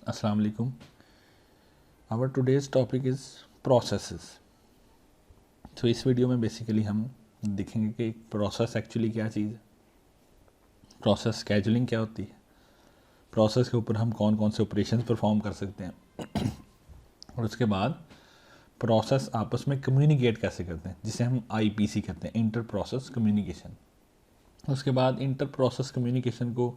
अस्सलाम वालेकुम। Our today's topic is processes. तो इस वीडियो में बेसिकली हम देखेंगे कि प्रोसेस एक्चुअली क्या चीज़ है, प्रोसेस स्केजुलिंग क्या होती है, प्रोसेस के ऊपर हम कौन कौन से ऑपरेशंस परफॉर्म कर सकते हैं और उसके बाद प्रोसेस आपस में कम्युनिकेट कैसे करते हैं, जिसे हम आईपीसी कहते हैं, इंटर प्रोसेस कम्युनिकेशन। उसके बाद इंटर प्रोसेस कम्युनिकेशन को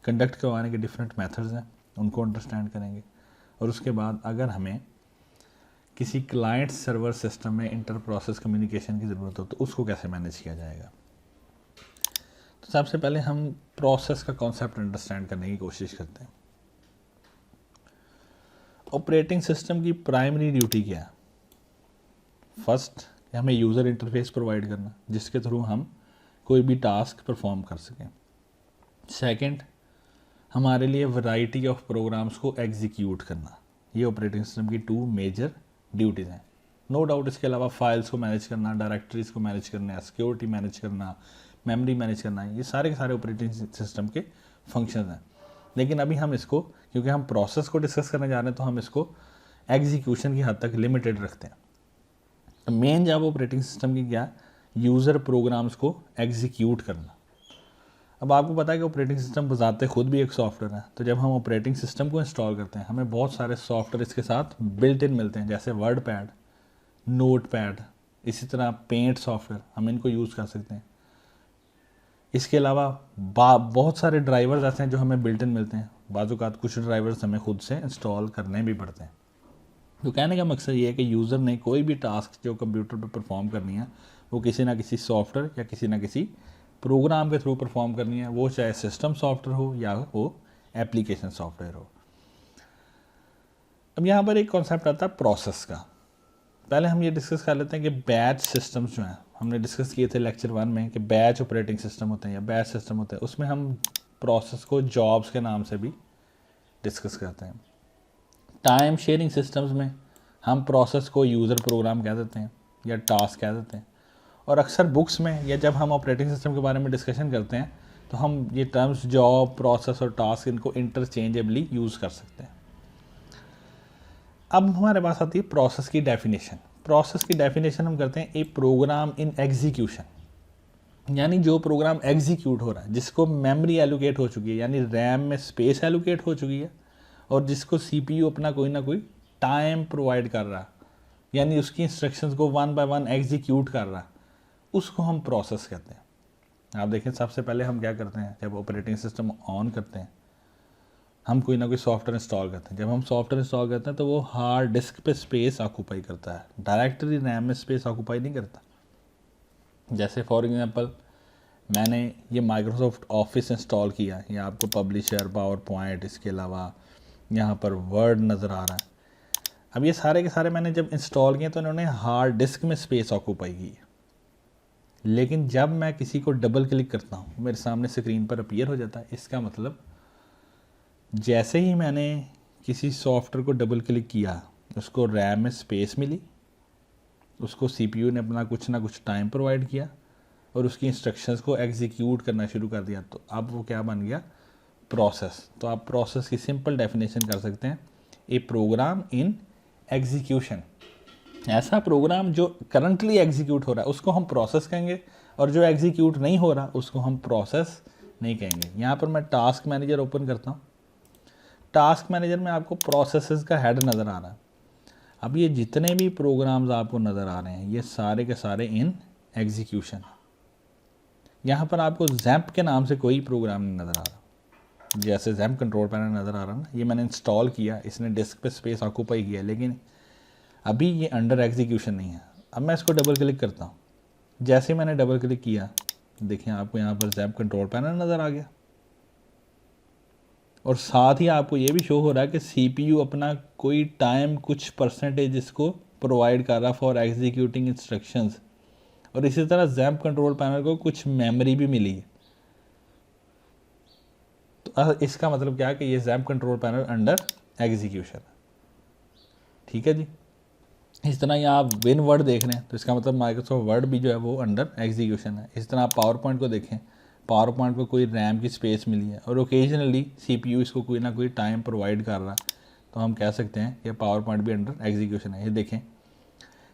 कंडक्ट करवाने के डिफरेंट मेथड्स हैं, उनको अंडरस्टैंड करेंगे। और उसके बाद अगर हमें किसी क्लाइंट सर्वर सिस्टम में इंटर प्रोसेस कम्युनिकेशन की ज़रूरत हो तो उसको कैसे मैनेज किया जाएगा। तो सबसे पहले हम प्रोसेस का कॉन्सेप्ट अंडरस्टैंड करने की कोशिश करते हैं। ऑपरेटिंग सिस्टम की प्राइमरी ड्यूटी क्या है? फर्स्ट, हमें यूज़र इंटरफेस प्रोवाइड करना जिसके थ्रू हम कोई भी टास्क परफॉर्म कर सकें। सेकंड, हमारे लिए वैरायटी ऑफ प्रोग्राम्स को एग्जीक्यूट करना। ये ऑपरेटिंग सिस्टम की टू मेजर ड्यूटीज़ हैं। नो डाउट इसके अलावा फाइल्स को मैनेज करना, डायरेक्टरीज को मैनेज करना, सिक्योरिटी मैनेज करना, मेमोरी मैनेज करना, ये सारे के सारे ऑपरेटिंग सिस्टम के फंक्शंस हैं। लेकिन अभी हम इसको, क्योंकि हम प्रोसेस को डिस्कस करने जा रहे हैं, तो हम इसको एग्जीक्यूशन की हद तक लिमिटेड रखते हैं। तो मेन जॉब ऑपरेटिंग सिस्टम की क्या? यूज़र प्रोग्राम्स को एग्जीक्यूट करना। अब आपको पता है कि ऑपरेटिंग सिस्टम बजाते खुद भी एक सॉफ्टवेयर है। तो जब हम ऑपरेटिंग सिस्टम को इंस्टॉल करते हैं, हमें बहुत सारे सॉफ्टवेयर इसके साथ बिल्ट इन मिलते हैं, जैसे वर्ड पैड, नोट पैड, इसी तरह पेंट सॉफ्टवेयर, हम इनको यूज़ कर सकते हैं। इसके अलावा बहुत सारे ड्राइवर्स ऐसे हैं जो हमें बिल्ट इन मिलते हैं। बाज़-औक़ात कुछ ड्राइवर्स हमें खुद से इंस्टॉल करने भी पड़ते हैं। तो कहने का मकसद ये है कि यूज़र ने कोई भी टास्क जो कंप्यूटर पर परफॉर्म करनी है, वो किसी ना किसी सॉफ्टवेयर या किसी ना किसी प्रोग्राम के थ्रू परफॉर्म करनी है, वो चाहे सिस्टम सॉफ्टवेयर हो या वो एप्लीकेशन सॉफ्टवेयर हो। अब यहाँ पर एक कॉन्सेप्ट आता है प्रोसेस का। पहले हम ये डिस्कस कर लेते हैं कि बैच सिस्टम्स जो हैं, हमने डिस्कस किए थे लेक्चर 1 में कि बैच ऑपरेटिंग सिस्टम होते हैं या बैच सिस्टम होते हैं। उसमें हम प्रोसेस को जॉब्स के नाम से भी डिस्कस करते हैं। टाइम शेयरिंग सिस्टम्स में हम प्रोसेस को यूज़र प्रोग्राम कह देते हैं या टास्क कह देते हैं। और अक्सर बुक्स में या जब हम ऑपरेटिंग सिस्टम के बारे में डिस्कशन करते हैं तो हम ये टर्म्स जॉब, प्रोसेस और टास्क, इनको इंटरचेंजेबली यूज़ कर सकते हैं। अब हमारे पास आती है प्रोसेस की डेफिनेशन। प्रोसेस की डेफिनेशन हम करते हैं ए प्रोग्राम इन एग्जीक्यूशन, यानी जो प्रोग्राम एग्जीक्यूट हो रहा है, जिसको मेमोरी एलोकेट हो चुकी है, यानी रैम में स्पेस एलोकेट हो चुकी है, और जिसको सीपीयू अपना कोई ना कोई टाइम प्रोवाइड कर रहा है, यानी उसकी इंस्ट्रक्शंस को वन बाय वन एग्जीक्यूट कर रहा है, उसको हम प्रोसेस कहते हैं। आप देखें, सबसे पहले हम क्या करते हैं, जब ऑपरेटिंग सिस्टम ऑन करते हैं, हम कोई ना कोई सॉफ्टवेयर इंस्टॉल करते हैं। जब हम सॉफ्टवेयर इंस्टॉल करते हैं तो वो हार्ड डिस्क पे स्पेस ऑक्यूपाई करता है, डायरेक्टली रैम में स्पेस ऑक्यूपाई नहीं करता। जैसे फॉर एग्जांपल मैंने ये माइक्रोसॉफ्ट ऑफिस इंस्टॉल किया, ये आपको पब्लिशर, पावर पॉइंट, इसके अलावा यहाँ पर वर्ड नज़र आ रहा है। अब ये सारे के सारे मैंने जब इंस्टॉल किए तो इन्होंने हार्ड डिस्क में स्पेस ऑक्यूपाई की। लेकिन जब मैं किसी को डबल क्लिक करता हूँ, मेरे सामने स्क्रीन पर अपीयर हो जाता है। इसका मतलब जैसे ही मैंने किसी सॉफ्टवेयर को डबल क्लिक किया, उसको रैम में स्पेस मिली, उसको सीपीयू ने अपना कुछ ना कुछ टाइम प्रोवाइड किया और उसकी इंस्ट्रक्शंस को एग्जीक्यूट करना शुरू कर दिया। तो अब वो क्या बन गया? प्रोसेस। तो आप प्रोसेस की सिंपल डेफिनेशन कर सकते हैं, ए प्रोग्राम इन एग्जीक्यूशन। ऐसा प्रोग्राम जो करंटली एग्जीक्यूट हो रहा है उसको हम प्रोसेस कहेंगे, और जो एग्जीक्यूट नहीं हो रहा उसको हम प्रोसेस नहीं कहेंगे। यहाँ पर मैं टास्क मैनेजर ओपन करता हूँ। टास्क मैनेजर में आपको प्रोसेसेस का हेड नज़र आ रहा है। अब ये जितने भी प्रोग्राम्स आपको नज़र आ रहे हैं, ये सारे के सारे इन एग्जीक्यूशन। यहाँ पर आपको जैम्प के नाम से कोई प्रोग्राम नहीं नज़र आ रहा। जैसे जैम्प कंट्रोल पैनल नज़र आ रहा ना, ये मैंने इंस्टॉल किया, इसने डिस्क पे स्पेस ऑक्यूपाई किया, लेकिन अभी ये अंडर एग्जीक्यूशन नहीं है। अब मैं इसको डबल क्लिक करता हूँ। जैसे मैंने डबल क्लिक किया, देखिए आपको यहाँ पर जैम्प कंट्रोल पैनल नज़र आ गया, और साथ ही आपको ये भी शो हो रहा है कि सीपीयू अपना कोई टाइम कुछ परसेंटेज इसको प्रोवाइड कर रहा फॉर एग्जीक्यूटिंग इंस्ट्रक्शंस, और इसी तरह जैम्प कंट्रोल पैनल को कुछ मेमोरी भी मिली है। तो इसका मतलब क्या है कि ये XAMPP control panel under execution है। ठीक है जी। इस तरह यहाँ आप विन वर्ड देख रहे हैं, तो इसका मतलब माइक्रोसॉफ्ट वर्ड भी जो है वो अंडर एग्जीक्यूशन है। इस तरह आप पावर पॉइंट को देखें, पावर पॉइंट को कोई रैम की स्पेस मिली है और ओकेजनली सीपीयू इसको कोई ना कोई टाइम प्रोवाइड कर रहा है, तो हम कह सकते हैं कि पावर पॉइंट भी अंडर एग्जीक्यूशन है। ये देखें,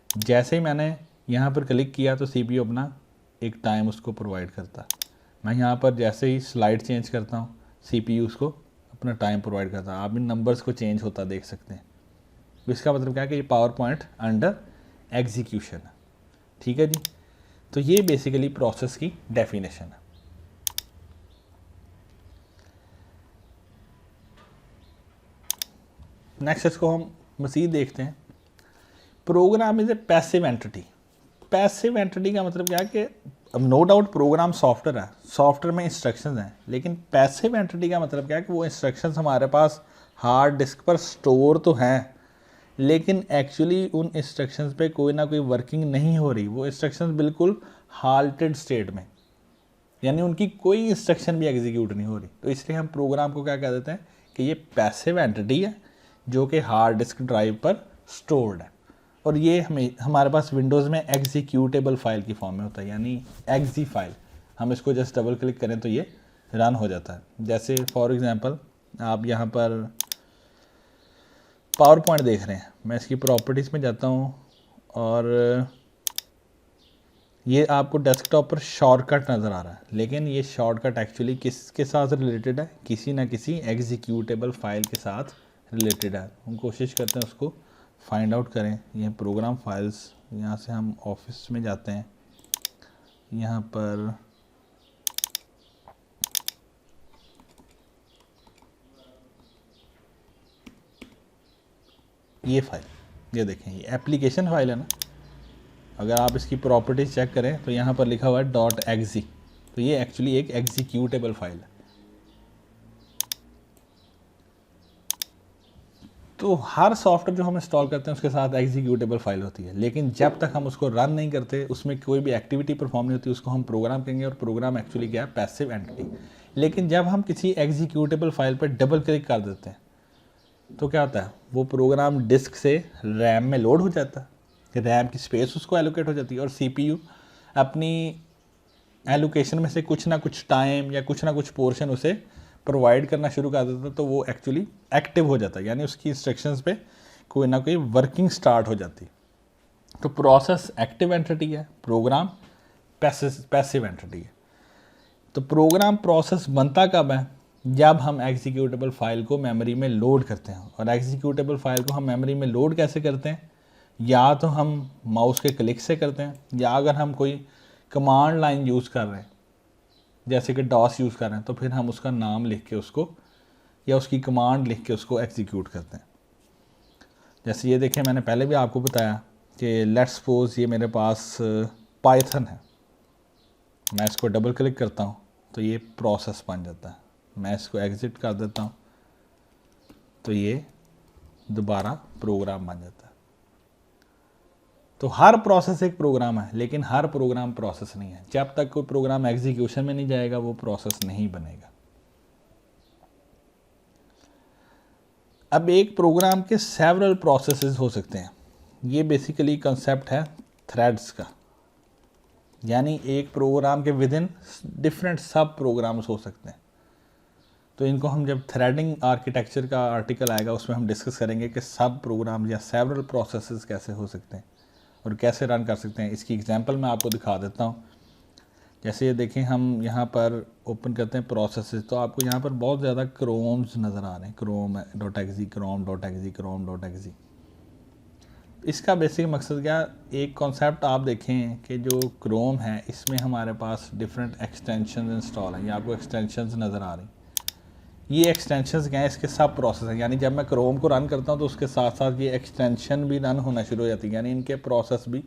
जैसे ही मैंने यहाँ पर क्लिक किया तो CPU अपना एक टाइम उसको प्रोवाइड करता है। मैं यहाँ पर जैसे ही स्लाइड चेंज करता हूँ CPU उसको अपना टाइम प्रोवाइड करता है। आप इन नंबर्स को चेंज होता देख सकते हैं। तो इसका मतलब क्या है कि ये पावर पॉइंट अंडर एग्जीक्यूशन है। ठीक है जी, तो ये बेसिकली प्रोसेस की डेफिनेशन है। नेक्स्ट इसको हम मज़ीद देखते हैं। Program is a passive entity. Passive entity का मतलब क्या है कि अब नो डाउट प्रोग्राम सॉफ्टवेयर है, सॉफ्टवेयर में इंस्ट्रक्शंस हैं, लेकिन पैसिव एंटिटी का मतलब क्या है कि वो इंस्ट्रक्शंस हमारे पास हार्ड डिस्क पर स्टोर तो हैं, लेकिन एक्चुअली उन इंस्ट्रक्शंस पे कोई ना कोई वर्किंग नहीं हो रही। वो इंस्ट्रक्शंस बिल्कुल हाल्टेड स्टेट में, यानी उनकी कोई इंस्ट्रक्शन भी एग्जीक्यूट नहीं हो रही। तो इसलिए हम प्रोग्राम को क्या कह देते हैं कि ये पैसिव एंटिटी है जो कि हार्ड डिस्क ड्राइव पर स्टोर्ड है। और ये हमारे पास विंडोज़ में एग्जीक्यूटेबल फाइल की फॉर्म में होता है, यानी एक्जी फाइल। हम इसको जस्ट डबल क्लिक करें तो ये रन हो जाता है। जैसे फॉर एग्जांपल आप यहाँ पर पावर पॉइंट देख रहे हैं, मैं इसकी प्रॉपर्टीज़ में जाता हूँ और ये आपको डेस्कटॉप पर शॉर्टकट नज़र आ रहा है, लेकिन ये शॉर्टकट एक्चुअली किसके साथ रिलेटेड है? किसी ना किसी एग्जीक्यूटेबल फाइल के साथ रिलेटेड है। हम कोशिश करते हैं उसको फाइंड आउट करें। ये प्रोग्राम फाइल्स, यहाँ से हम ऑफिस में जाते हैं, यहाँ पर ये फाइल, ये देखें ये एप्लीकेशन फाइल है ना। अगर आप इसकी प्रॉपर्टीज चेक करें तो यहाँ पर लिखा हुआ है .exe, तो ये एक्चुअली एक एग्जीक्यूटेबल फाइल है। तो हर सॉफ्टवेयर जो हम इंस्टॉल करते हैं उसके साथ एग्जीक्यूटेबल फाइल होती है, लेकिन जब तक हम उसको रन नहीं करते, उसमें कोई भी एक्टिविटी परफॉर्म नहीं होती, उसको हम प्रोग्राम कहेंगे। और प्रोग्राम एक्चुअली क्या है? Passive entity. लेकिन जब हम किसी एग्जीक्यूटेबल फाइल पर डबल क्लिक कर देते हैं तो क्या होता है? वो प्रोग्राम डिस्क से रैम में लोड हो जाता है, रैम की स्पेस उसको एलोकेट हो जाती है, और CPU अपनी एलोकेशन में से कुछ ना कुछ टाइम या कुछ ना कुछ पोर्शन उसे प्रोवाइड करना शुरू कर देता है। तो वो एक्चुअली एक्टिव हो जाता है, यानी उसकी इंस्ट्रक्शंस पे कोई ना कोई वर्किंग स्टार्ट हो जाती है। तो प्रोसेस एक्टिव एंटिटी है, प्रोग्राम पैसिव एंटिटी है। तो प्रोग्राम प्रोसेस बनता कब है? जब हम एग्जीक्यूटेबल फाइल को मेमोरी में लोड करते हैं। और एग्जीक्यूटेबल फाइल को हम मेमोरी में लोड कैसे करते हैं? या तो हम माउस के क्लिक से करते हैं, या अगर हम कोई कमांड लाइन यूज़ कर रहे हैं, जैसे कि डॉस यूज़ कर रहे हैं, तो फिर हम उसका नाम लिख के उसको, या उसकी कमांड लिख के उसको एग्जीक्यूट करते हैं। जैसे ये देखें, मैंने पहले भी आपको बताया कि लेट्स सपोज ये मेरे पास पाइथन है, मैं इसको डबल क्लिक करता हूँ तो ये प्रोसेस बन जाता है। मैं इसको एग्जिट कर देता हूँ तो ये दोबारा प्रोग्राम बन जाता है। तो हर प्रोसेस एक प्रोग्राम है, लेकिन हर प्रोग्राम प्रोसेस नहीं है। जब तक कोई प्रोग्राम एग्जीक्यूशन में नहीं जाएगा वो प्रोसेस नहीं बनेगा। अब एक प्रोग्राम के सेवरल प्रोसेसेस हो सकते हैं। ये बेसिकली कंसेप्ट है थ्रेड्स का, यानी एक प्रोग्राम के विद इन डिफरेंट सब प्रोग्राम्स हो सकते हैं। तो इनको हम जब थ्रेडिंग आर्किटेक्चर का आर्टिकल आएगा उसमें हम डिस्कस करेंगे कि सब प्रोग्राम या सेवरल प्रोसेसेस कैसे हो सकते हैं और कैसे रन कर सकते हैं। इसकी एग्जांपल मैं आपको दिखा देता हूँ। जैसे ये देखें, हम यहाँ पर ओपन करते हैं प्रोसेसेस, तो आपको यहाँ पर बहुत ज़्यादा क्रोम्स नज़र आ रहे हैं, क्रोम.exe, क्रोम.exe, क्रोम.exe। इसका बेसिक मकसद क्या? एक कॉन्सेप्ट आप देखें कि जो क्रोम है इसमें हमारे पास डिफरेंट एक्सटेंशन इंस्टॉल हैं। ये आपको एक्सटेंशंस नज़र आ रही हैं। ये एक्सटेंशंस क्या है? इसके सब प्रोसेस हैं, यानी जब मैं क्रोम को रन करता हूँ तो उसके साथ साथ ये एक्सटेंशन भी रन होना शुरू हो जाती है, यानी इनके प्रोसेस भी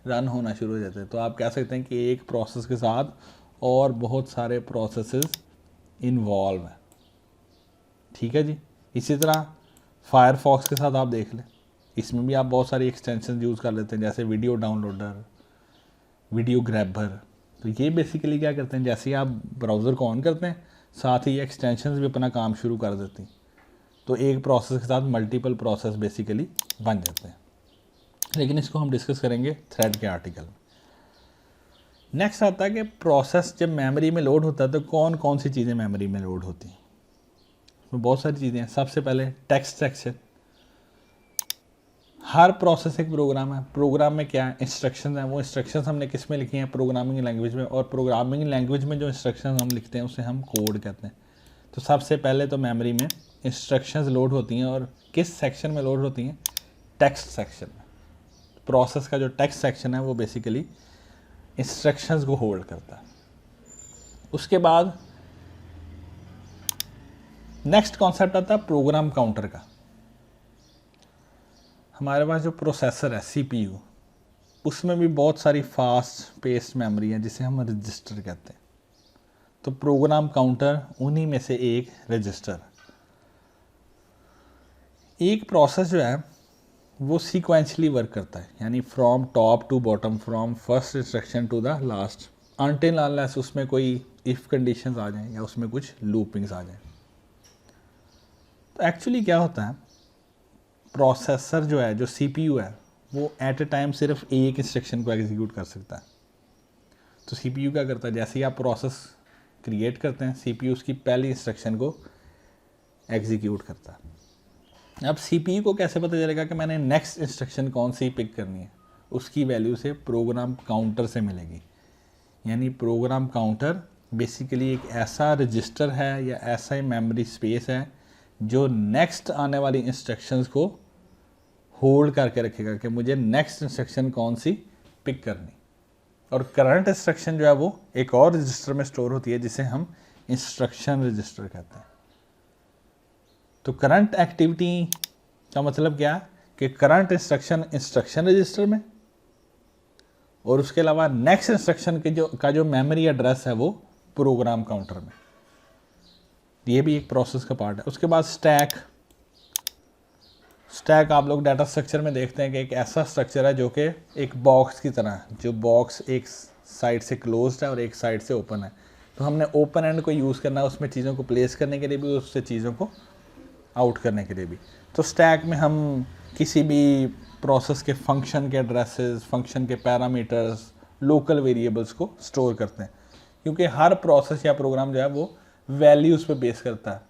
रन होना शुरू हो जाते हैं। तो आप कह सकते हैं कि एक प्रोसेस के साथ और बहुत सारे प्रोसेसेस इन्वॉल्व हैं। ठीक है जी। इसी तरह फायरफॉक्स के साथ आप देख लें, इसमें भी आप बहुत सारी एक्सटेंशन यूज़ कर लेते हैं, जैसे वीडियो डाउनलोडर, वीडियो ग्रैबर। तो ये बेसिकली क्या करते हैं? जैसे ही आप ब्राउज़र को ऑन करते हैं साथ ही एक्सटेंशंस भी अपना काम शुरू कर देती हैं। तो एक प्रोसेस के साथ मल्टीपल प्रोसेस बेसिकली बन जाते हैं। लेकिन इसको हम डिस्कस करेंगे थ्रेड के आर्टिकल में। नेक्स्ट आता है कि प्रोसेस जब मेमोरी में लोड होता है तो कौन कौन सी चीज़ें मेमोरी में लोड होती हैं। तो बहुत सारी चीज़ें हैं। सबसे पहले टेक्स्ट सेक्शन, हर प्रोसेस एक प्रोग्राम है। प्रोग्राम में क्या है, इंस्ट्रक्शन है, वो इंस्ट्रक्शंस हमने किस में लिखी हैं, प्रोग्रामिंग लैंग्वेज में, और प्रोग्रामिंग लैंग्वेज में जो इंस्ट्रक्शन हम लिखते हैं उसे हम कोड कहते हैं। तो सबसे पहले तो मेमोरी में इंस्ट्रक्शंस लोड होती हैं, और किस सेक्शन में लोड होती हैं, टेक्स्ट सेक्शन में। प्रोसेस का जो टेक्स्ट सेक्शन है वो बेसिकली इंस्ट्रक्शंस को होल्ड करता है। उसके बाद नेक्स्ट कॉन्सेप्ट आता है प्रोग्राम काउंटर का। हमारे पास जो प्रोसेसर है सीपीयू, उसमें भी बहुत सारी फास्ट पेस्ड मेमोरी है जिसे हम रजिस्टर कहते हैं। तो प्रोग्राम काउंटर उन्हीं में से एक रजिस्टर। एक प्रोसेस जो है वो सीक्वेंशली वर्क करता है, यानी from top to bottom, from first instruction to the last, until unless उसमें कोई इफ़ कंडीशंस आ जाएं या उसमें कुछ लूपिंग्स आ जाएं। तो एक्चुअली क्या होता है, प्रोसेसर जो है, जो सीपीयू है, वो एट ए टाइम सिर्फ एक इंस्ट्रक्शन को एग्जीक्यूट कर सकता है। तो सीपीयू क्या करता है, जैसे ही आप प्रोसेस क्रिएट करते हैं, सीपीयू उसकी पहली इंस्ट्रक्शन को एग्जीक्यूट करता है। अब सीपीयू को कैसे पता चलेगा कि मैंने नेक्स्ट इंस्ट्रक्शन कौन सी पिक करनी है, उसकी वैल्यू से प्रोग्राम काउंटर से मिलेगी। यानी प्रोग्राम काउंटर बेसिकली एक ऐसा रजिस्टर है या ऐसा ही मेमोरी स्पेस है जो नेक्स्ट आने वाली इंस्ट्रक्शंस को होल्ड करके रखेगा कि मुझे नेक्स्ट इंस्ट्रक्शन कौन सी पिक करनी। और करंट इंस्ट्रक्शन जो है वो एक और रजिस्टर में स्टोर होती है जिसे हम इंस्ट्रक्शन रजिस्टर कहते हैं। तो करंट एक्टिविटी का मतलब क्या है कि करंट इंस्ट्रक्शन इंस्ट्रक्शन रजिस्टर में, और उसके अलावा नेक्स्ट इंस्ट्रक्शन के जो मेमोरी एड्रेस है वो प्रोग्राम काउंटर में। ये भी एक प्रोसेस का पार्ट है। उसके बाद स्टैक आप लोग डाटा स्ट्रक्चर में देखते हैं कि एक ऐसा स्ट्रक्चर है जो कि एक बॉक्स की तरह है, जो बॉक्स एक साइड से क्लोज्ड है और एक साइड से ओपन है। तो हमने ओपन एंड को यूज़ करना है उसमें चीज़ों को प्लेस करने के लिए भी, उससे चीज़ों को आउट करने के लिए भी। तो स्टैक में हम किसी भी प्रोसेस के फंक्शन के एड्रेसेस, फंक्शन के पैरामीटर्स, लोकल वेरिएबल्स को स्टोर करते हैं, क्योंकि हर प्रोसेस या प्रोग्राम जो है वो वैल्यूज़ पे बेस करता है,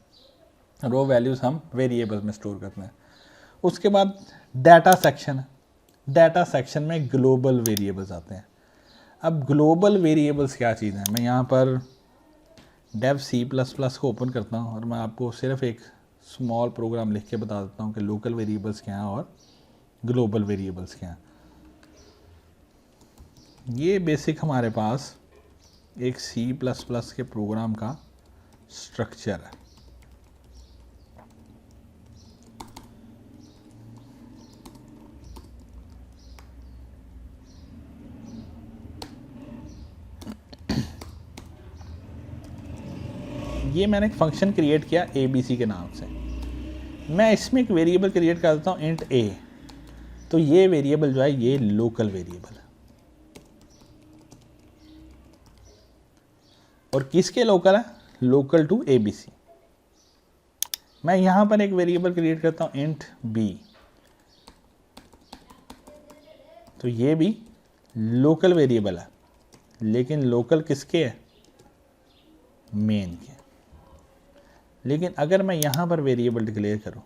और वो वैल्यूज़ हम वेरिएबल्स में स्टोर करते हैं। उसके बाद डाटा सेक्शन है। डाटा सेक्शन में ग्लोबल वेरिएबल्स आते हैं। अब ग्लोबल वेरिएबल्स क्या चीज़ है, मैं यहाँ पर डेव C++ को ओपन करता हूँ और मैं आपको सिर्फ एक स्मॉल प्रोग्राम लिख के बता देता हूँ कि लोकल वेरिएबल्स क्या हैं और ग्लोबल वेरिएबल्स क्या हैं। ये बेसिक हमारे पास एक C++ के प्रोग्राम का स्ट्रक्चर है। ये मैंने एक फंक्शन क्रिएट किया ABC के नाम से। मैं इसमें एक वेरिएबल क्रिएट कर देता हूँ इंट A। तो ये वेरिएबल जो है ये लोकल वेरिएबल है। और किसके लोकल है, लोकल टू ABC। मैं यहाँ पर एक वेरिएबल क्रिएट करता हूँ इंट B। तो ये भी लोकल वेरिएबल है, लेकिन लोकल किसके है, मेन के। लेकिन अगर मैं यहाँ पर वेरिएबल डिक्लेयर करूँ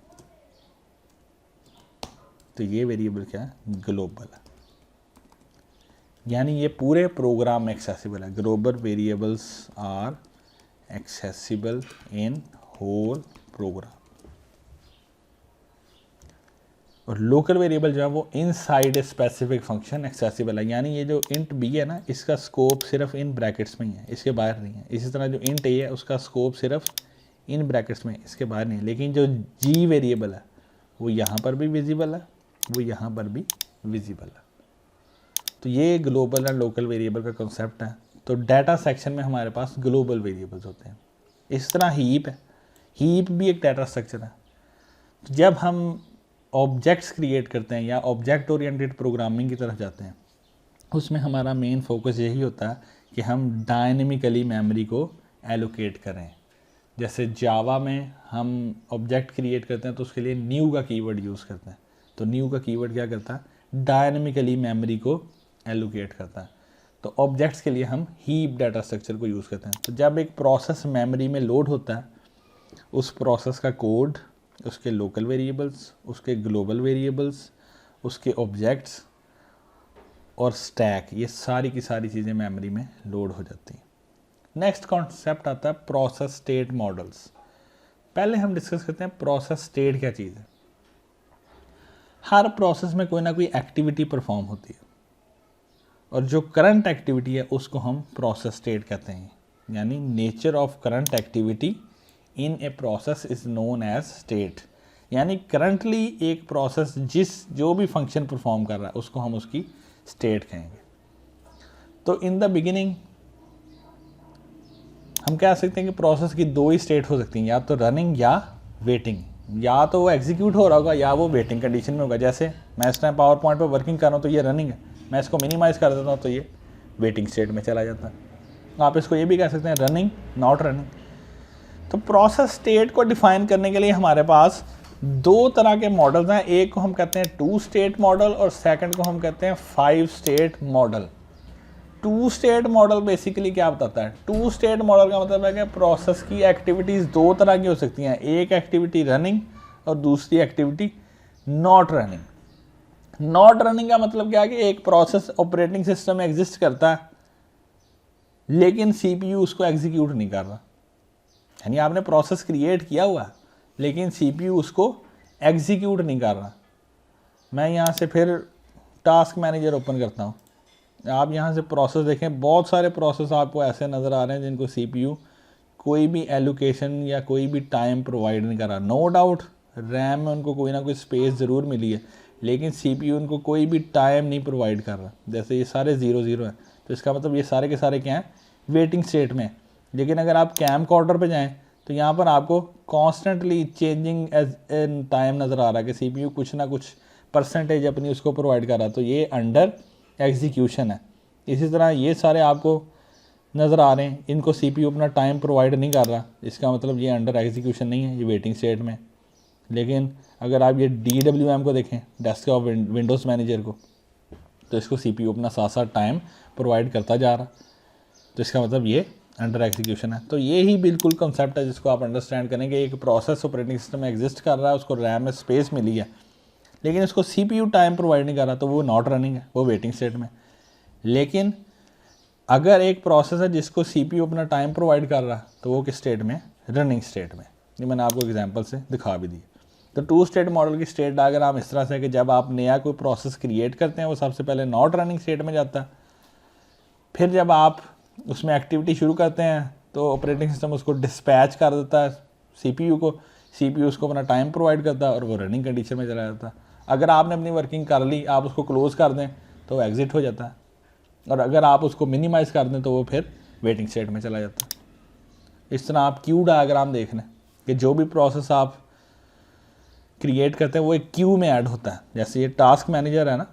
तो ये वेरिएबल क्या है, ग्लोबल है। यानी ये पूरे प्रोग्राम में एक्सेसिबल है। Global variables are accessible in whole program. और लोकल वेरिएबल जो है वो inside a specific function accessible है। यानी ये जो इंट B है ना, इसका स्कोप सिर्फ इन ब्रैकेट्स में ही है, इसके बाहर नहीं है। इसी तरह जो इंट A है उसका स्कोप सिर्फ इन ब्रैकेट्स में, इसके बाहर नहीं है। लेकिन जो G वेरिएबल है वो यहाँ पर भी विजिबल है, वो यहाँ पर भी विजिबल है। तो ये ग्लोबल एंड लोकल वेरिएबल का कॉन्सेप्ट है। तो डाटा सेक्शन में हमारे पास ग्लोबल वेरिएबल्स होते हैं। इस तरह हीप है, हीप भी एक डाटा स्ट्रक्चर है। तो जब हम ऑब्जेक्ट्स क्रिएट करते हैं या ऑब्जेक्ट ओरिएंटेड प्रोग्रामिंग की तरफ जाते हैं, उसमें हमारा मेन फोकस यही होता है कि हम डायनेमिकली मेमोरी को एलोकेट करें। जैसे जावा में हम ऑब्जेक्ट क्रिएट करते हैं तो उसके लिए न्यू का कीवर्ड यूज़ करते हैं। तो न्यू का कीवर्ड क्या करता है, डायनेमिकली मेमोरी को एलोकेट करता है। तो ऑब्जेक्ट्स के लिए हम हीप डाटा स्ट्रक्चर को यूज़ करते हैं। तो जब एक प्रोसेस मेमोरी में लोड होता है, उस प्रोसेस का कोड, उसके लोकल वेरिएबल्स, उसके ग्लोबल वेरिएबल्स, उसके ऑब्जेक्ट्स और स्टैक, ये सारी की सारी चीज़ें मेमोरी में लोड हो जाती हैं। नेक्स्ट कॉन्सेप्ट आता है प्रोसेस स्टेट मॉडल्स। पहले हम डिस्कस करते हैं प्रोसेस स्टेट क्या चीज़ है। हर प्रोसेस में कोई ना कोई एक्टिविटी परफॉर्म होती है और जो करंट एक्टिविटी है उसको हम प्रोसेस स्टेट कहते हैं। यानी nature of current activity in a process is known as state. यानी करंटली एक प्रोसेस जो भी फंक्शन परफॉर्म कर रहा है उसको हम उसकी स्टेट कहेंगे। तो इन द बिगिनिंग हम कह सकते हैं कि प्रोसेस की दो ही स्टेट हो सकती हैं, या तो रनिंग या वेटिंग। या तो वो एग्जीक्यूट हो रहा होगा या वो वेटिंग कंडीशन में होगा। जैसे मैं इस टाइम पावर पॉइंट पर वर्किंग कर रहा हूँ तो ये रनिंग है, मैं इसको मिनिमाइज़ कर देता हूँ तो ये वेटिंग स्टेट में चला जाता है। आप इसको ये भी कह सकते हैं रनिंग नॉट रनिंग। तो प्रोसेस स्टेट को डिफाइन करने के लिए हमारे पास दो तरह के मॉडल्स हैं। एक को हम कहते हैं 2 स्टेट मॉडल और सेकंड को हम कहते हैं 5 state model. 2 state model basically क्या बताता है? 2 स्टेट मॉडल का मतलब है कि प्रोसेस की एक्टिविटीज़ दो तरह की हो सकती हैं, एक एक्टिविटी रनिंग और दूसरी activity not running. Not running का मतलब क्या है कि एक प्रोसेस ऑपरेटिंग सिस्टम में एग्जिस्ट करता है लेकिन सीपीयू उसको एग्जीक्यूट नहीं कर रहा। यानी आपने प्रोसेस क्रिएट किया हुआ है लेकिन सीपीयू उसको एग्जीक्यूट नहीं कर रहा। मैं यहाँ से फिर टास्क मैनेजर ओपन करता हूँ। आप यहाँ से प्रोसेस देखें, बहुत सारे प्रोसेस आपको ऐसे नज़र आ रहे हैं जिनको सीपीयू कोई भी एलोकेशन या कोई भी टाइम प्रोवाइड नहीं कर रहा। नो डाउट रैम में उनको कोई ना कोई स्पेस ज़रूर मिली है लेकिन सीपीयू उनको कोई भी टाइम नहीं प्रोवाइड कर रहा। जैसे ये सारे 0 हैं तो इसका मतलब ये सारे के सारे क्या हैं? वेटिंग स्टेट में। लेकिन अगर आप कैम कॉर्डर पे जाएं तो यहाँ पर आपको constantly changing age in time नज़र आ रहा है कि सीपीयू कुछ ना कुछ परसेंटेज अपनी उसको प्रोवाइड कर रहा है, तो ये अंडर एग्जीक्यूशन है। इसी तरह ये सारे आपको नज़र आ रहे हैं, इनको सीपीयू अपना टाइम प्रोवाइड नहीं कर रहा, इसका मतलब ये अंडर एग्जीक्यूशन नहीं है, ये वेटिंग स्टेट में। लेकिन अगर आप ये DWM को देखें, डेस्कटॉप विंडोज़ मैनेजर को, तो इसको सीपीयू अपना साथ साथ टाइम प्रोवाइड करता जा रहा, तो इसका मतलब ये अंडर एग्जीक्यूशन है। तो ये ही बिल्कुल कंसेप्ट है जिसको आप अंडरस्टैंड करेंगे। एक प्रोसेस ऑपरेटिंग सिस्टम में एग्जिस्ट कर रहा है, उसको रैम में स्पेस मिली है लेकिन उसको सीपीयू टाइम प्रोवाइड नहीं कर रहा, तो वो नॉट रनिंग है, वो वेटिंग स्टेट में। लेकिन अगर एक प्रोसेस है जिसको सीपीयू अपना टाइम प्रोवाइड कर रहा है तो वो किस स्टेट में? रनिंग स्टेट में। ये मैंने आपको एग्जांपल से दिखा भी दी। तो 2 स्टेट मॉडल की स्टेट डायग्राम इस तरह से है कि जब आप नया कोई प्रोसेस क्रिएट करते हैं वो सबसे पहले नॉट रनिंग स्टेट में जाता है। फिर जब आप उसमें एक्टिविटी शुरू करते हैं तो ऑपरेटिंग सिस्टम उसको डिस्पैच कर देता है सीपीयू को, सीपीयू उसको अपना टाइम प्रोवाइड करता है और वो रनिंग कंडीशन में चला जाता है। अगर आपने अपनी वर्किंग कर ली, आप उसको क्लोज़ कर दें तो एग्ज़िट हो जाता है, और अगर आप उसको मिनिमाइज़ कर दें तो वो फिर वेटिंग स्टेट में चला जाता है। इस तरह आप क्यू डायग्राम देख लें कि जो भी प्रोसेस आप क्रिएट करते हैं वो एक क्यू में ऐड होता है। जैसे ये टास्क मैनेजर है ना,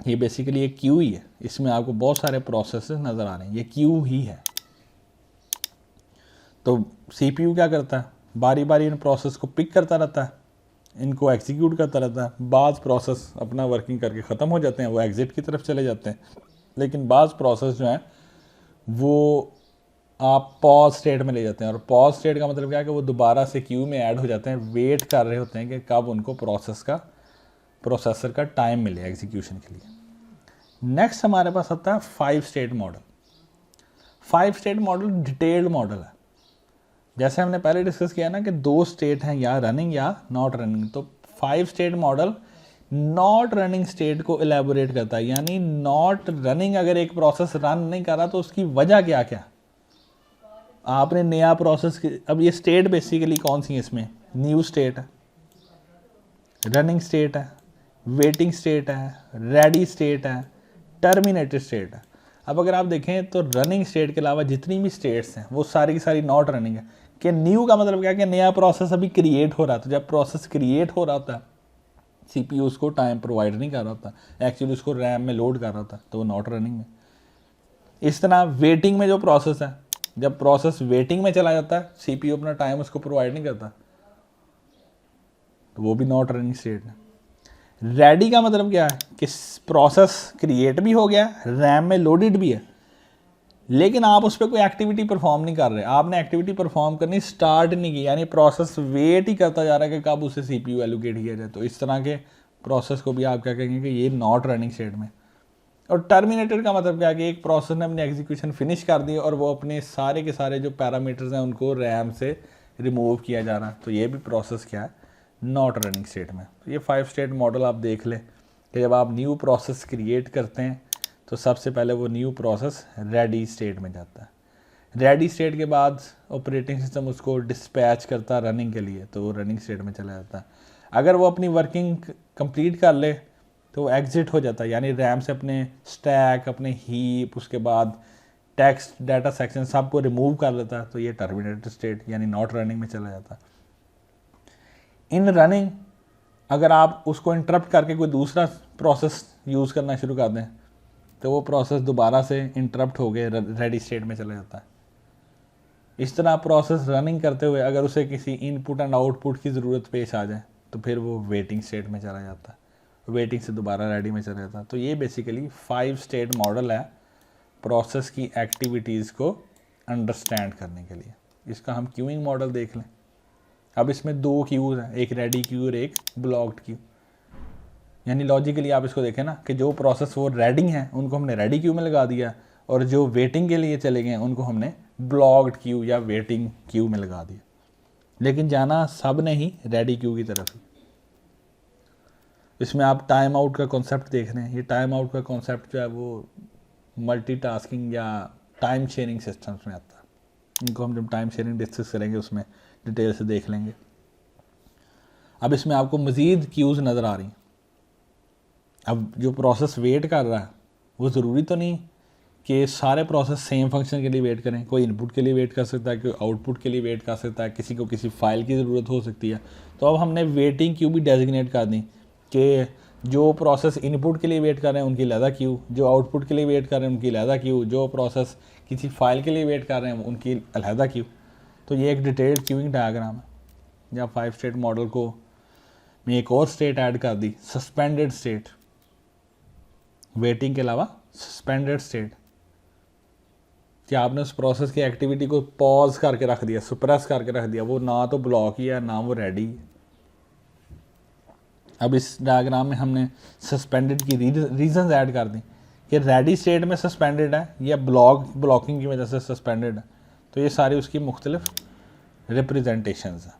ये बेसिकली एक क्यू ही है, इसमें आपको बहुत सारे प्रोसेस नज़र आ रहे हैं, ये क्यू ही है। तो सीपीयू क्या करता है? बारी बारी इन प्रोसेस को पिक करता रहता है, इनको एग्जीक्यूट करता रहता है। बाज़ प्रोसेस अपना वर्किंग करके ख़त्म हो जाते हैं, वो एग्ज़िट की तरफ चले जाते हैं, लेकिन बाज़ प्रोसेस जो हैं वो आप पॉज स्टेट में ले जाते हैं। और पॉज स्टेट का मतलब क्या है कि वो दोबारा से क्यू में ऐड हो जाते हैं, वेट कर रहे होते हैं कि कब उनको प्रोसेसर का टाइम मिले एग्जीक्यूशन के लिए। नेक्स्ट हमारे पास आता है 5 state model. 5 state model detailed model है। जैसे हमने पहले डिस्कस किया ना कि 2 स्टेट हैं, या रनिंग या नॉट रनिंग, तो 5 state model not running state को एलैबोरेट करता है। यानी नॉट रनिंग, अगर एक प्रोसेस रन नहीं कर रहा तो उसकी वजह क्या क्या, आपने नया प्रोसेस, अब ये स्टेट बेसिकली कौन सी है इसमें? न्यू स्टेट है, रनिंग स्टेट है, वेटिंग स्टेट है, रेडी स्टेट है, टर्मिनेटेड स्टेट है। अब अगर आप देखें तो रनिंग स्टेट के अलावा जितनी भी स्टेट्स हैं वो सारी की सारी नॉट रनिंग है। कि न्यू का मतलब क्या है कि नया प्रोसेस अभी क्रिएट हो रहा था। जब प्रोसेस क्रिएट हो रहा था सीपीयू उसको टाइम प्रोवाइड नहीं कर रहा था, एक्चुअली उसको रैम में लोड कर रहा था, तो वो नॉट रनिंग में। इस तरह वेटिंग में जो प्रोसेस है, जब प्रोसेस वेटिंग में चला जाता है सीपीयू अपना टाइम उसको प्रोवाइड नहीं करता, तो वो भी नॉट रनिंग स्टेट है। रेडी का मतलब क्या है कि प्रोसेस क्रिएट भी हो गया, रैम में लोडेड भी है, लेकिन आप उस पर कोई एक्टिविटी परफॉर्म नहीं कर रहे, आपने एक्टिविटी परफॉर्म करनी स्टार्ट नहीं की, यानी प्रोसेस वेट ही करता जा रहा है कि कब उसे सीपीयू एलोकेट किया जाए। तो इस तरह के प्रोसेस को भी आप क्या कहेंगे कि ये नॉट रनिंग स्टेट में। और टर्मिनेटेड का मतलब क्या है कि एक प्रोसेस ने अपनी एग्जीक्यूशन फिनिश कर दी और वो अपने सारे के सारे जो पैरामीटर्स हैं उनको रैम से रिमूव किया जा रहा है, तो ये भी प्रोसेस क्या है, नॉट रनिंग स्टेट में। तो ये 5 स्टेट मॉडल आप देख लें कि जब आप न्यू प्रोसेस क्रिएट करते हैं तो सबसे पहले वो न्यू प्रोसेस रेडी स्टेट में जाता है। रेडी स्टेट के बाद ऑपरेटिंग सिस्टम उसको डिस्पैच करता है रनिंग के लिए, तो वो रनिंग स्टेट में चला जाता है। अगर वो अपनी वर्किंग कंप्लीट कर ले तो वो एग्जिट हो जाता है, यानी रैम से अपने स्टैक, अपने हीप, उसके बाद टेक्स्ट, डाटा सेक्शन सबको रिमूव कर लेता है, तो ये टर्मिनेटेड स्टेट यानी नॉट रनिंग में चला जाता है। इन रनिंग अगर आप उसको इंटरप्ट करके कोई दूसरा प्रोसेस यूज़ करना शुरू कर दें तो वो प्रोसेस दोबारा से इंटरप्ट हो गए रेडी स्टेट में चला जाता है। इस तरह प्रोसेस रनिंग करते हुए अगर उसे किसी इनपुट एंड आउटपुट की ज़रूरत पेश आ जाए तो फिर वो वेटिंग स्टेट में चला जाता है, वेटिंग से दोबारा रेडी में चला जाता है। तो ये बेसिकली 5 स्टेट मॉडल है प्रोसेस की एक्टिविटीज़ को अंडरस्टैंड करने के लिए। इसका हम क्यूइंग मॉडल देख लें। अब इसमें 2 क्यूज़ हैं, एक रेडी क्यू और एक ब्लॉक्ड क्यू। यानी लॉजिकली आप इसको देखें ना कि जो प्रोसेस वो रेडिंग है उनको हमने रेडी क्यू में लगा दिया और जो वेटिंग के लिए चले गए उनको हमने ब्लॉक्ड क्यू या वेटिंग क्यू में लगा दिया, लेकिन जाना सब ने ही रेडी क्यू की तरफ ही। इसमें आप टाइम आउट का कॉन्सेप्ट देख रहे हैं। ये टाइम आउट का कॉन्सेप्ट जो है वो मल्टीटास्किंग या टाइम शेयरिंग सिस्टम्स में आता है। इनको हम जब टाइम शेयरिंग डिस्कस करेंगे उसमें डिटेल से देख लेंगे। अब इसमें आपको मज़ीद क्यूज़ नज़र आ रही हैं। अब जो प्रोसेस वेट कर रहा है वो ज़रूरी तो नहीं कि सारे प्रोसेस सेम फंक्शन के लिए वेट करें। कोई इनपुट के लिए वेट कर सकता है, कोई आउटपुट के लिए वेट कर सकता है, किसी को किसी फाइल की ज़रूरत हो सकती है। तो अब हमने वेटिंग क्यू भी डेजिग्नेट कर दी कि जो प्रोसेस इनपुट के लिए वेट कर रहे हैं उनकी अलहदा क्यू, जो आउटपुट के लिए वेट कर रहे हैं उनकी अलहदा क्यू, जो प्रोसेस किसी फाइल के लिए वेट कर रहे हैं उनकी अलहदा क्यू। तो ये एक डिटेल्ड क्यूइंग डायग्राम है। या 5 स्टेट मॉडल को में एक और स्टेट ऐड कर दी, सस्पेंडेड स्टेट। वेटिंग के अलावा सस्पेंडेड स्टेट कि आपने उस प्रोसेस की एक्टिविटी को पॉज करके रख दिया, सुप्रेस करके रख दिया, वो ना तो ब्लॉक ही है ना वो रेडी है। अब इस डायग्राम में हमने सस्पेंडेड की रीजंस ऐड कर दी कि रेडी स्टेट में सस्पेंडेड है या ब्लॉकिंग की वजह से सस्पेंडेड है। तो ये सारी उसकी मुख्तलिफ रिप्रेजेंटेशंस हैं।